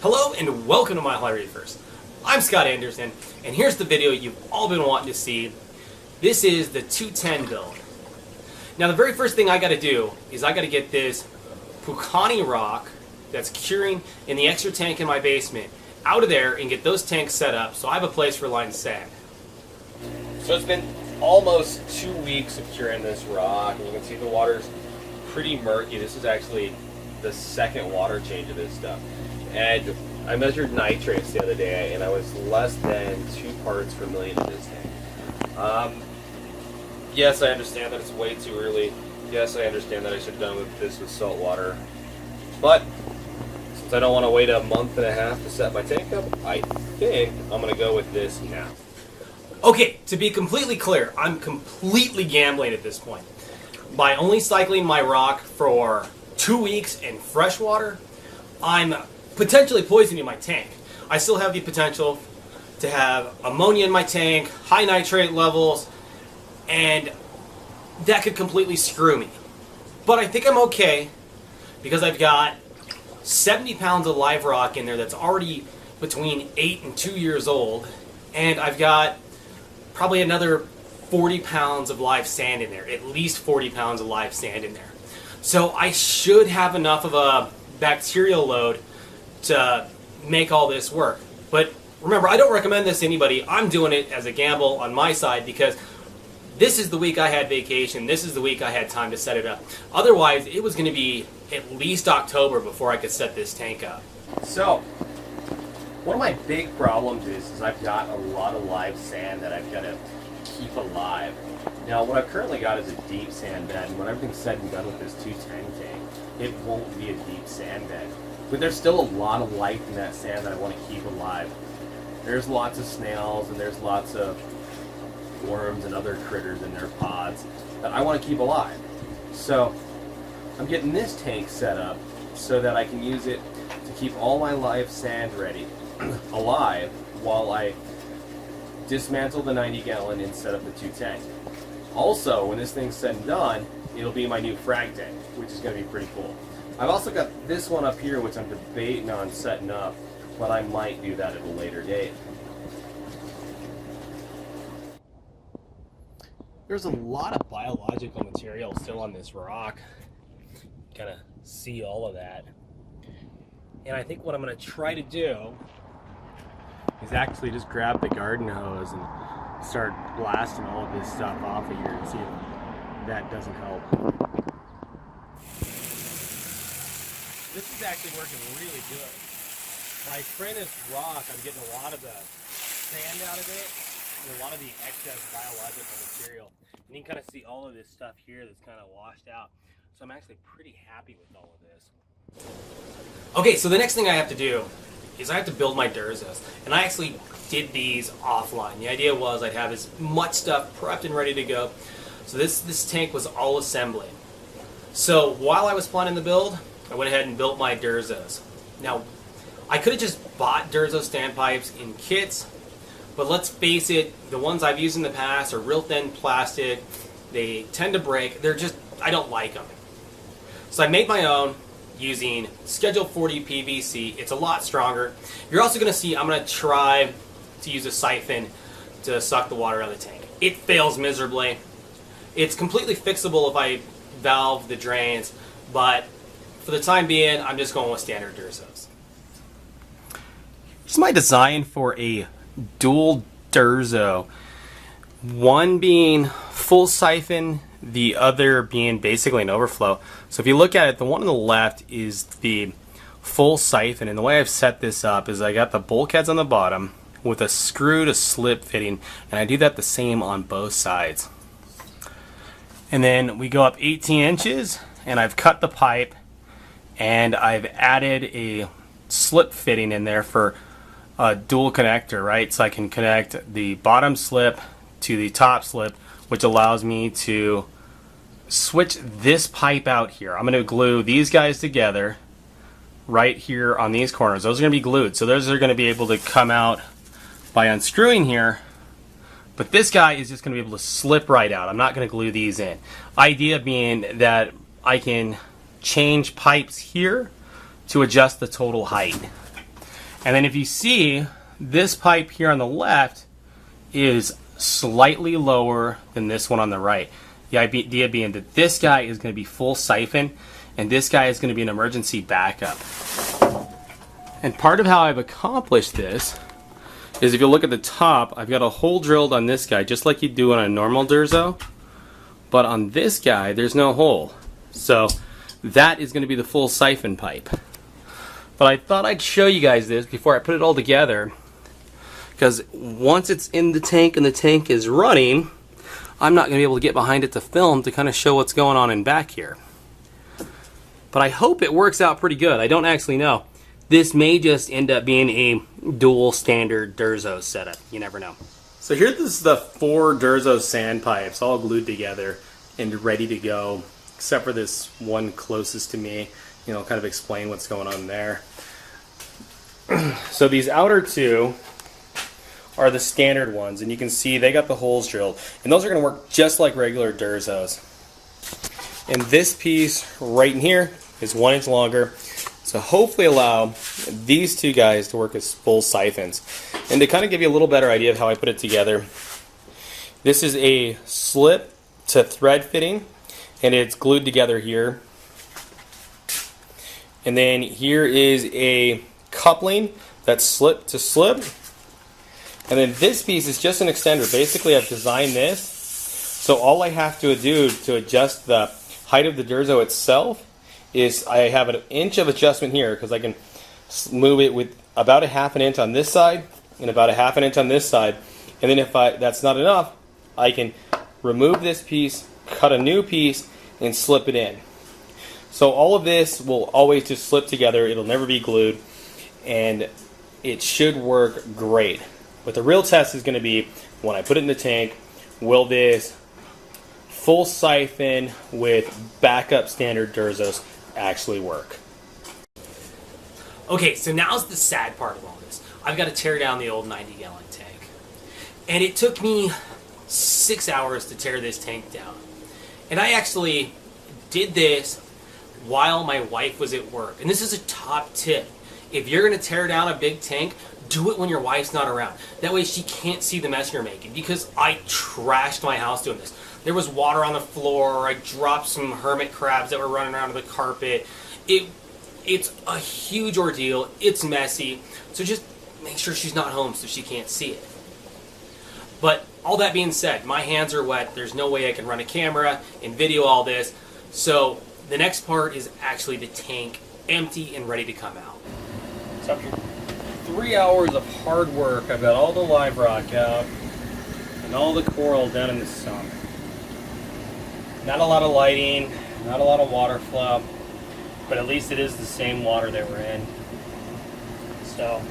Hello and welcome to My Fly Reefers. I'm Scott Anderson, and here's the video you've all been wanting to see. This is the 210 build. Now the very first thing I got to do is I got to get this Pucani rock that's curing in the extra tank in my basement out of there and get those tanks set up so I have a place for line sand. So it's been almost 2 weeks of curing this rock, and you can see the water's pretty murky. This is actually the second water change of this stuff. And I measured nitrates the other day, and I was less than 2 parts per million in this tank. Yes, I understand that it's way too early. Yes, I understand that I should have done this with saltwater. But since I don't want to wait a month and a half to set my tank up, I think I'm going to go with this now. Okay, to be completely clear, I'm completely gambling at this point. By only cycling my rock for 2 weeks in fresh water, I'm potentially poisoning my tank. I still have the potential to have ammonia in my tank, high nitrate levels, and that could completely screw me. But I think I'm okay because I've got 70 pounds of live rock in there that's already between 8 and 2 years old, and I've got probably another 40 pounds of live sand in there, at least 40 pounds of live sand in there. So I should have enough of a bacterial load to make all this work. But remember, I don't recommend this to anybody. I'm doing it as a gamble on my side because this is the week I had vacation. This is the week I had time to set it up. Otherwise, it was going to be at least October before I could set this tank up. So, one of my big problems is I've got a lot of live sand that I've got to keep alive. Now, what I've currently got is a deep sand bed, and when everything's said and done with this 210 tank, it won't be a deep sand bed. But there's still a lot of life in that sand that I want to keep alive. There's lots of snails, and there's lots of worms and other critters in their pods that I want to keep alive. So I'm getting this tank set up so that I can use it to keep all my live sand ready, alive, while I dismantle the 90-gallon and set up the 210. Also, when this thing's said and done, it'll be my new frag tank, which is going to be pretty cool. I've also got this one up here, which I'm debating on setting up, but I might do that at a later date. There's a lot of biological material still on this rock. Kind of see all of that. And I think what I'm going to try to do is actually just grab the garden hose and start blasting all of this stuff off of here and see if that doesn't help. This is actually working really good. By spraying this rock, I'm getting a lot of the sand out of it and a lot of the excess biological material. And you can kind of see all of this stuff here that's kind of washed out. So I'm actually pretty happy with all of this. Okay, so the next thing I have to do is I have to build my Durzos. And I actually did these offline. The idea was I'd have as much stuff prepped and ready to go. So this tank was all assembly. So while I was planning the build, I went ahead and built my Durzos. Now, I could have just bought Durzo standpipes in kits, but let's face it, the ones I've used in the past are real thin plastic. They tend to break. They're just, I don't like them. So I made my own using Schedule 40 PVC. It's a lot stronger. You're also going to see I'm going to try to use a siphon to suck the water out of the tank. It fails miserably. It's completely fixable if I valve the drains, but for the time being, I'm just going with standard Durzos. Here's my design for a dual Durzo. One being full siphon, the other being basically an overflow. So if you look at it, the one on the left is the full siphon, and the way I've set this up is I got the bulkheads on the bottom with a screw to slip fitting, and I do that the same on both sides. And then we go up 18 inches, and I've cut the pipe, and I've added a slip fitting in there for a dual connector, right? So I can connect the bottom slip to the top slip, which allows me to switch this pipe out here. I'm going to glue these guys together right here on these corners. Those are going to be glued, so those are going to be able to come out by unscrewing here, but this guy is just going to be able to slip right out. I'm not going to glue these in. Idea being that I can change pipes here to adjust the total height. And then if you see, this pipe here on the left is slightly lower than this one on the right. The idea being that this guy is going to be full siphon and this guy is going to be an emergency backup. And part of how I've accomplished this is, if you look at the top, I've got a hole drilled on this guy just like you do on a normal Durzo, but on this guy there's no hole. So that is going to be the full siphon pipe. But I thought I'd show you guys this before I put it all together, because once it's in the tank and the tank is running, I'm not going to be able to get behind it to film to kind of show what's going on in back here. But I hope it works out pretty good. I don't actually know. This may just end up being a dual standard Durzo setup. You never know. So here's the 4 Durzo sand pipes all glued together and ready to go, except for this one closest to me. You know, kind of explain what's going on there. So these outer 2 are the standard ones, and you can see they got the holes drilled, and those are going to work just like regular Durzos. And this piece right in here is 1 inch longer, so hopefully allow these 2 guys to work as full siphons. And to kind of give you a little better idea of how I put it together, this is a slip to thread fitting, and it's glued together here. And then here is a coupling that's slip to slip. And then this piece is just an extender. Basically, I've designed this so all I have to do to adjust the height of the Durzo itself is I have an inch of adjustment here, because I can move it with about a ½ inch on this side and about a ½ inch on this side. And then if that's not enough, I can remove this piece, cut a new piece, and slip it in. So all of this will always just slip together. It'll never be glued, and it should work great. But the real test is going to be when I put it in the tank, will this full siphon with backup standard Durzos actually work? Okay, so now's the sad part of all this. I've got to tear down the old 90-gallon tank. And it took me 6 hours to tear this tank down. And I actually did this while my wife was at work. And this is a top tip. If you're going to tear down a big tank, do it when your wife's not around. That way she can't see the mess you're making, because I trashed my house doing this. There was water on the floor, I dropped some hermit crabs that were running around on the carpet. It's a huge ordeal, it's messy, so just make sure she's not home so she can't see it. But all that being said, my hands are wet, there's no way I can run a camera and video all this, so the next part is actually the tank empty and ready to come out. So after 3 hours of hard work, I've got all the live rock out and all the coral down in the sump. Not a lot of lighting, not a lot of water flow, but at least it is the same water that we're in. So,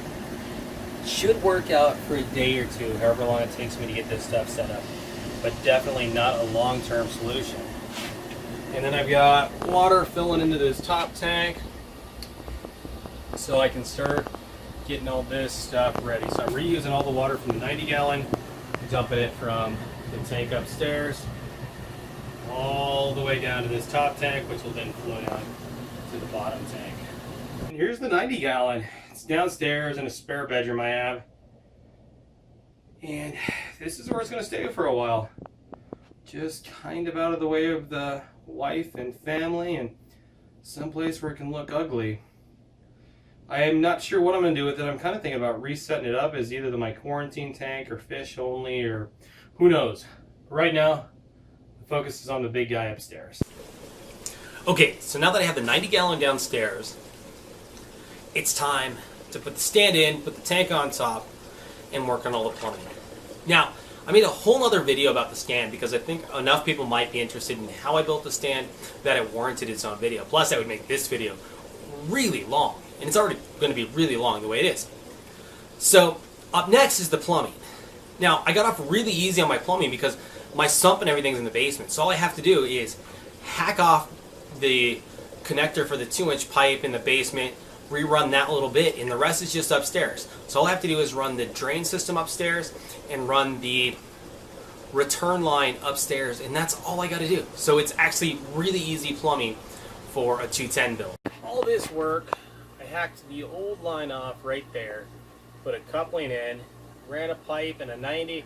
it should work out for a day or two, however long it takes me to get this stuff set up. But definitely not a long-term solution. And then I've got water filling into this top tank, so I can start getting all this stuff ready. So I'm reusing all the water from the 90-gallon, dumping it from the tank upstairs all the way down to this top tank, which will then flow down to the bottom tank. And here's the 90-gallon. It's downstairs in a spare bedroom I have. And this is where it's going to stay for a while. Just kind of out of the way of the wife and family, and someplace where it can look ugly. I am not sure what I'm going to do with it. I'm kind of thinking about resetting it up as either my quarantine tank or fish only, or who knows. Right now, the focus is on the big guy upstairs. Okay, so now that I have the 90-gallon downstairs, it's time to put the stand in, put the tank on top, and work on all the plumbing. Now, I made a whole other video about the stand because I think enough people might be interested in how I built the stand that it warranted its own video. Plus, that would make this video really long. And it's already going to be really long the way it is. So, up next is the plumbing. Now, I got off really easy on my plumbing because my sump and everything's in the basement. So all I have to do is hack off the connector for the 2-inch pipe in the basement, rerun that a little bit, and the rest is just upstairs. So all I have to do is run the drain system upstairs and run the return line upstairs, and that's all I got to do. So it's actually really easy plumbing for a 210 build. All this work, I hacked the old line off right there, put a coupling in, ran a pipe and a 90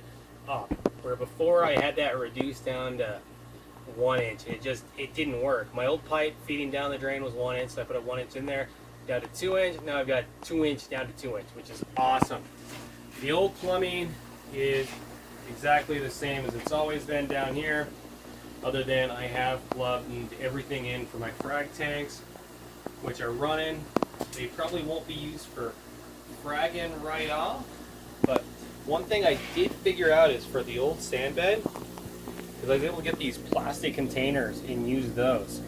up, where before I had that reduced down to 1 inch. It didn't work. My old pipe feeding down the drain was 1 inch, so I put a 1 inch in there, down to 2 inch. Now I've got 2 inch down to 2 inch, which is awesome. The old plumbing is exactly the same as it's always been down here, other than I have plugged everything in for my frag tanks, which are running. They probably won't be used for fragging right off, but one thing I did figure out is for the old sand bed, because I was able to get these plastic containers and use those,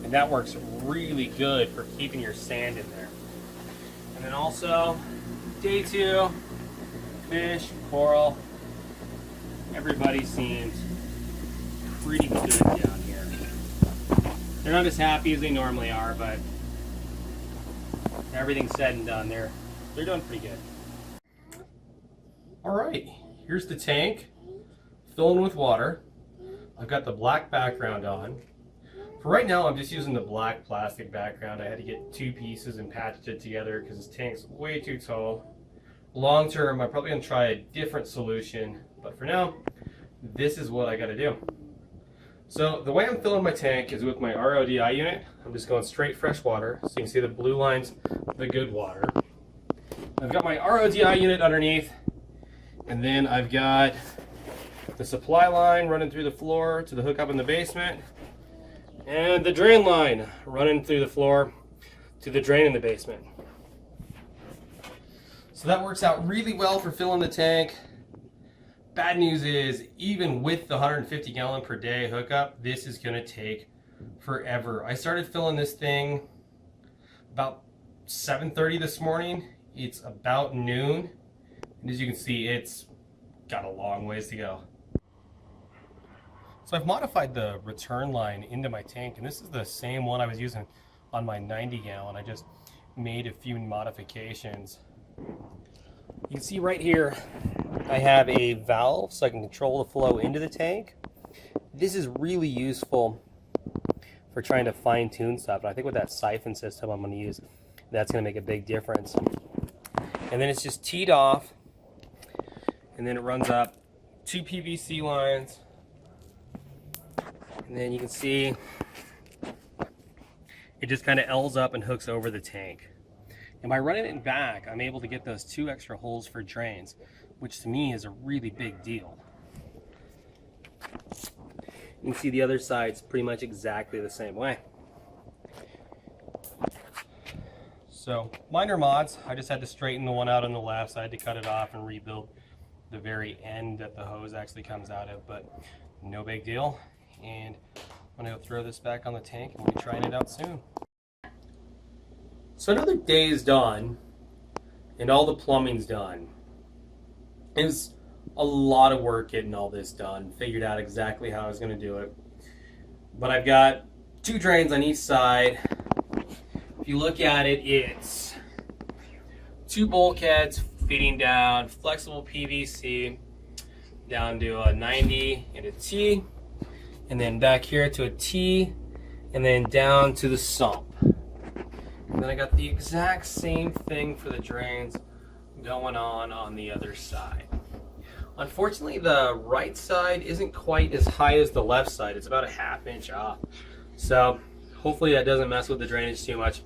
and that works really good for keeping your sand in there. And then also day 2, fish, coral, everybody seems pretty good down here. They're not as happy as they normally are, but everything's said and done, they're doing pretty good. All right, here's the tank filling with water. I've got the black background on. For right now, I'm just using the black plastic background. I had to get 2 pieces and patched it together because this tank's way too tall. Long term, I'm probably gonna try a different solution, but for now, this is what I gotta do. So the way I'm filling my tank is with my RODI unit. I'm just going straight fresh water. So you can see the blue line's the good water. I've got my RODI unit underneath, and then I've got the supply line running through the floor to the hookup in the basement, and the drain line running through the floor to the drain in the basement. So that works out really well for filling the tank. Bad news is, even with the 150 gallon per day hookup, this is gonna take forever. I started filling this thing about 7:30 this morning. It's about noon, and as you can see, it's got a long ways to go. So I've modified the return line into my tank, and this is the same one I was using on my 90 gallon. I just made a few modifications. You can see right here, I have a valve so I can control the flow into the tank. This is really useful for trying to fine tune stuff. And I think with that siphon system I'm going to use, that's going to make a big difference. And then it's just teed off, and then it runs up 2 PVC lines. And then you can see it just kind of L's up and hooks over the tank. And by running it back, I'm able to get those 2 extra holes for drains, which to me is a really big deal. You can see the other side's pretty much exactly the same way. So minor mods, I just had to straighten the one out on the left, so I had to cut it off and rebuild the very end that the hose actually comes out of, but no big deal. And I'm gonna go throw this back on the tank and we'll be trying it out soon. So another day is done, and all the plumbing's done. It was a lot of work getting all this done, figured out exactly how I was going to do it. But I've got 2 drains on each side. If you look at it, it's 2 bulkheads feeding down flexible PVC down to a 90 and a T, and then back here to a T, and then down to the sump. And then I got the exact same thing for the drains going on the other side. Unfortunately, the right side isn't quite as high as the left side. It's about a ½ inch off. So hopefully that doesn't mess with the drainage too much.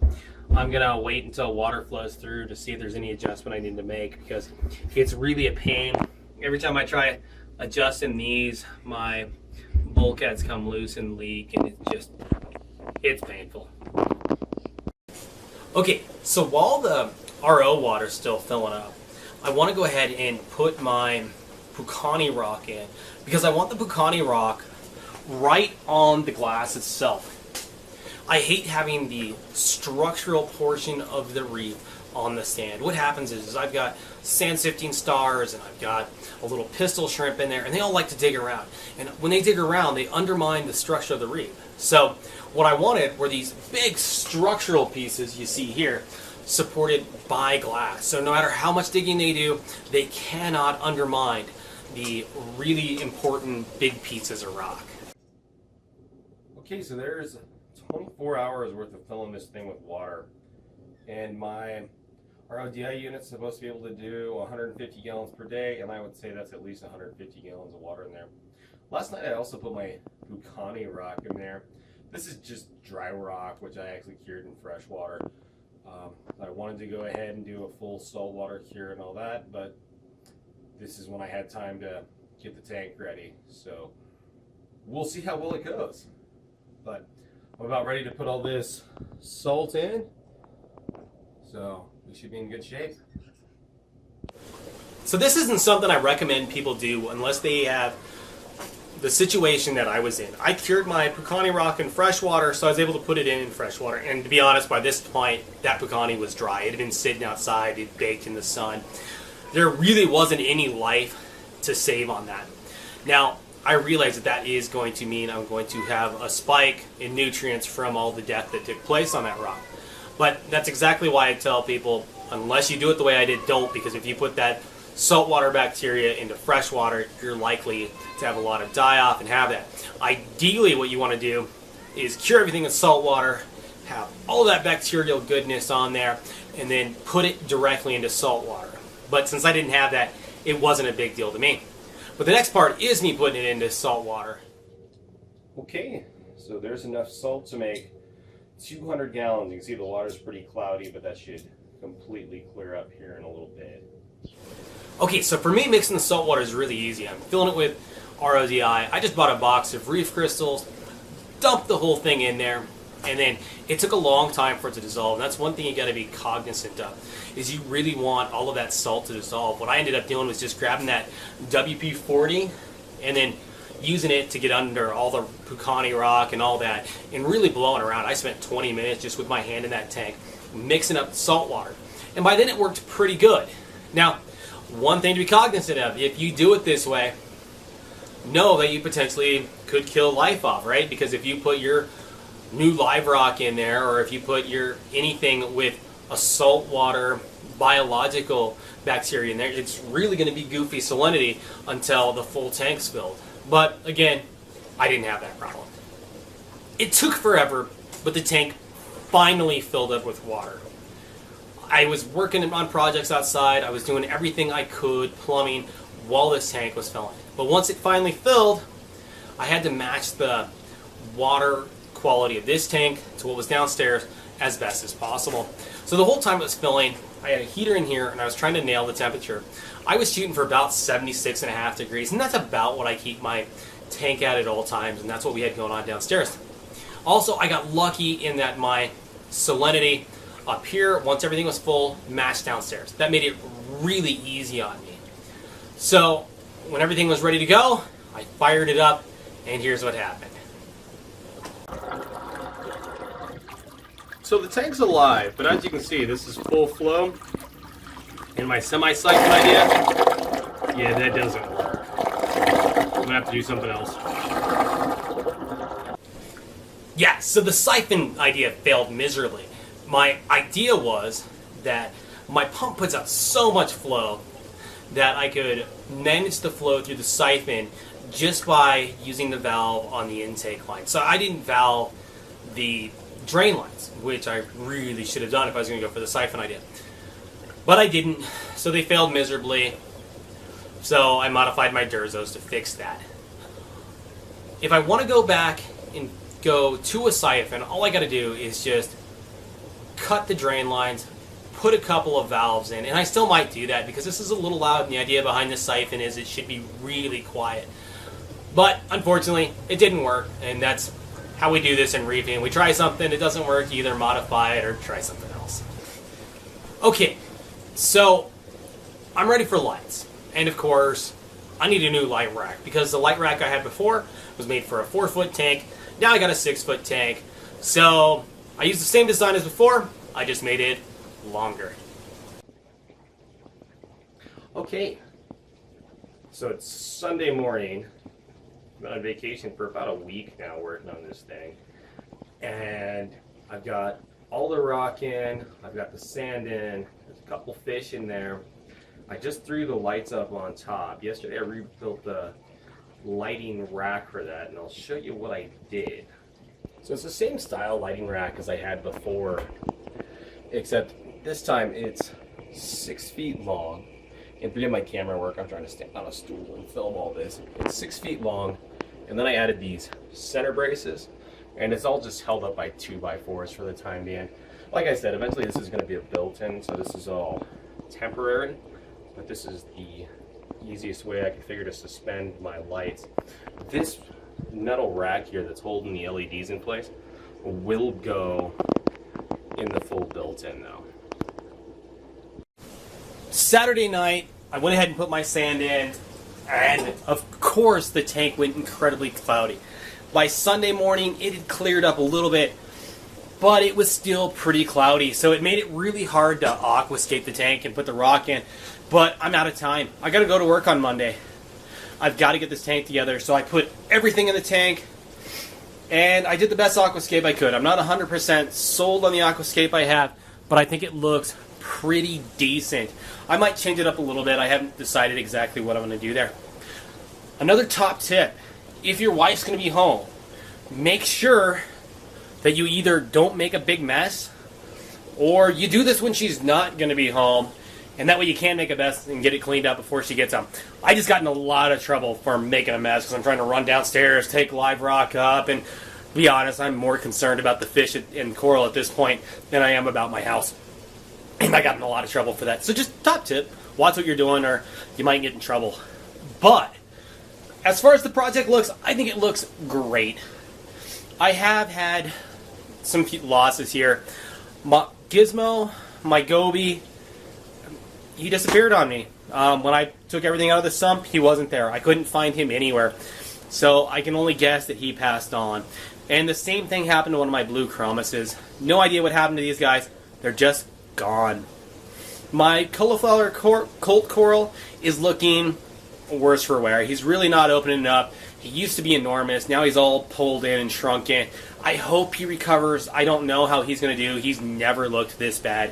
I'm gonna wait until water flows through to see if there's any adjustment I need to make, because it's really a pain. Every time I try adjusting these, my bulkheads come loose and leak, and it's painful. Okay, so while the RO water's still filling up, I want to go ahead and put my Pucani rock in, because I want the Pucani rock right on the glass itself. I hate having the structural portion of the reef on the sand. What happens is I've got sand sifting stars, and I've got a little pistol shrimp in there, and they all like to dig around. And when they dig around, they undermine the structure of the reef. So what I wanted were these big structural pieces you see here, supported by glass. So no matter how much digging they do, they cannot undermine the really important big pieces of rock. Okay, so there's 24 hours worth of filling this thing with water. and my RODI unit's supposed to be able to do 150 gallons per day, and I would say that's at least 150 gallons of water in there. Last night I also put my Bucani rock in there. This is just dry rock, which I actually cured in fresh water. I wanted to go ahead and do a full saltwater cure and all that, but this is when I had time to get the tank ready. So we'll see how well it goes. But I'm about ready to put all this salt in, so we should be in good shape. So this isn't something I recommend people do unless they have the situation that I was in. I cured my Bucani rock in fresh water, so I was able to put it in fresh water. And to be honest, by this point, that Bucani was dry. It had been sitting outside, it baked in the sun. There really wasn't any life to save on that. Now, I realize that that is going to mean I'm going to have a spike in nutrients from all the death that took place on that rock. But that's exactly why I tell people, unless you do it the way I did, don't, because if you put that saltwater bacteria into fresh water, you're likely to have a lot of die-off and have that. Ideally, what you want to do is cure everything in salt water, have all that bacterial goodness on there, and then put it directly into salt water. But since I didn't have that, it wasn't a big deal to me. But the next part is me putting it into salt water. Okay, so there's enough salt to make 200 gallons. You can see the water's pretty cloudy, but that should completely clear up here in a little bit. Okay, so for me, mixing the salt water is really easy. I'm filling it with RODI. I just bought a box of Reef crystals, dumped the whole thing in there, and then it took a long time for it to dissolve. And that's one thing you got to be cognizant of, is you really want all of that salt to dissolve. What I ended up doing was just grabbing that WP-40 and then using it to get under all the Bucani rock and all that, and really blowing around. I spent 20 minutes just with my hand in that tank, mixing up the salt water. And by then it worked pretty good. Now, one thing to be cognizant of, if you do it this way, know that you potentially could kill life off, right? Because if you put your new live rock in there, or if you put your anything with a saltwater biological bacteria in there, it's really going to be goofy salinity until the full tank's filled. But again, I didn't have that problem. It took forever, but the tank finally filled up with water. I was working on projects outside. I was doing everything I could, plumbing, while this tank was filling. But once it finally filled, I had to match the water quality of this tank to what was downstairs as best as possible. So the whole time it was filling, I had a heater in here and I was trying to nail the temperature. I was shooting for about 76.5 degrees, and that's about what I keep my tank at all times, and that's what we had going on downstairs. Also, I got lucky in that my salinity up here, once everything was full, matched downstairs. That made it really easy on me. So when everything was ready to go, I fired it up, and here's what happened. So the tank's alive, but as you can see, this is full flow. And my semi-siphon idea, yeah, that doesn't work. I'm gonna have to do something else. Yeah, so the siphon idea failed miserably. My idea was that my pump puts out so much flow that I could manage the flow through the siphon just by using the valve on the intake line. So I didn't valve the drain lines, which I really should have done if I was going to go for the siphon idea. But I didn't, so they failed miserably. So I modified my Durzos to fix that. If I want to go back and go to a siphon, all I got to do is just cut the drain lines, put a couple of valves in, and I still might do that because this is a little loud, and the idea behind this siphon is it should be really quiet. But unfortunately, it didn't work, and that's how we do this in reefing. We try something, it doesn't work, you either modify it or try something else. Okay, so I'm ready for lights. And of course, I need a new light rack because the light rack I had before was made for a 4-foot tank. Now I got a 6-foot tank. So I used the same design as before, I just made it longer. Okay, so it's Sunday morning. I've been on vacation for about a week now working on this thing. And I've got all the rock in, I've got the sand in, there's a couple fish in there. I just threw the lights up on top. Yesterday I rebuilt the lighting rack for that, and I'll show you what I did. So it's the same style lighting rack as I had before, except this time it's 6 feet long. And forgive my camera work, I'm trying to stand on a stool and film all this. It's 6 feet long, and then I added these center braces, and it's all just held up by 2x4s for the time being. Like I said, eventually this is going to be a built-in, so this is all temporary, but this is the easiest way I can figure to suspend my lights. This metal rack here that's holding the LEDs in place will go in the full built-in though. Saturday night, I went ahead and put my sand in, and of course the tank went incredibly cloudy. By Sunday morning, it had cleared up a little bit, but it was still pretty cloudy, so it made it really hard to aquascape the tank and put the rock in. But I'm out of time. I gotta go to work on Monday. I've got to get this tank together, so I put everything in the tank, and I did the best aquascape I could. I'm not 100% sold on the aquascape I have, but I think it looks pretty decent. I might change it up a little bit. I haven't decided exactly what I'm going to do there. Another top tip, if your wife's going to be home, make sure that you either don't make a big mess, or you do this when she's not going to be home, and that way you can make a mess and get it cleaned up before she gets home. I just got in a lot of trouble for making a mess because I'm trying to run downstairs, take live rock up, and be honest, I'm more concerned about the fish and coral at this point than I am about my house. And I got in a lot of trouble for that. So just top tip, watch what you're doing or you might get in trouble. But as far as the project looks, I think it looks great. I have had some losses here. My Gizmo, my goby, he disappeared on me. When I took everything out of the sump, he wasn't there. I couldn't find him anywhere. So I can only guess that he passed on. And the same thing happened to one of my blue chromuses. No idea what happened to these guys. They're just gone. My cauliflower colt coral is looking worse for wear. He's really not opening up. He used to be enormous. Now he's all pulled in and shrunken. I hope he recovers. I don't know how he's going to do. He's never looked this bad,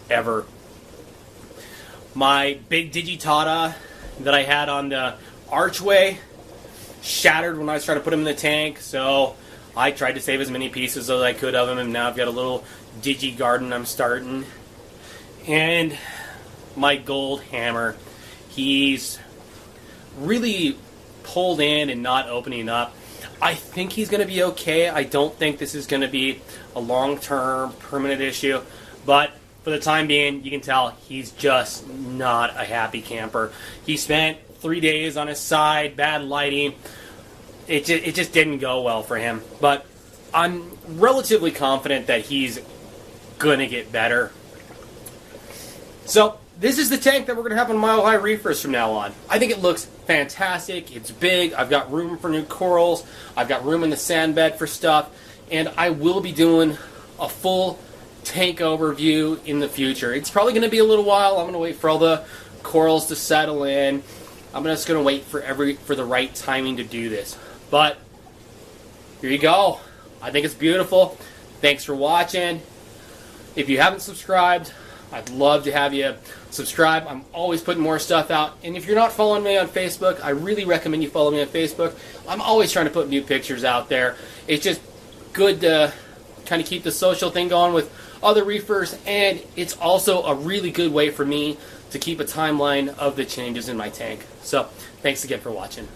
ever. My big digitata that I had on the archway shattered when I was trying to put him in the tank, so I tried to save as many pieces as I could of him, and now I've got a little digi garden I'm starting. And my gold hammer, he's really pulled in and not opening up. I think he's going to be okay. I don't think this is going to be a long-term permanent issue, but for the time being, you can tell he's just not a happy camper. He spent 3 days on his side, bad lighting. It just didn't go well for him. But I'm relatively confident that he's going to get better. So this is the tank that we're going to have on Mile High Reefers from now on. I think it looks fantastic. It's big. I've got room for new corals. I've got room in the sand bed for stuff. And I will be doing a full tank overview in the future. It's probably going to be a little while. I'm going to wait for all the corals to settle in. I'm just going to wait for the right timing to do this. But here you go. I think it's beautiful. Thanks for watching. If you haven't subscribed, I'd love to have you subscribe. I'm always putting more stuff out. And if you're not following me on Facebook, I really recommend you follow me on Facebook. I'm always trying to put new pictures out there. It's just good to kind of keep the social thing going with other reefers, and it's also a really good way for me to keep a timeline of the changes in my tank. So thanks again for watching.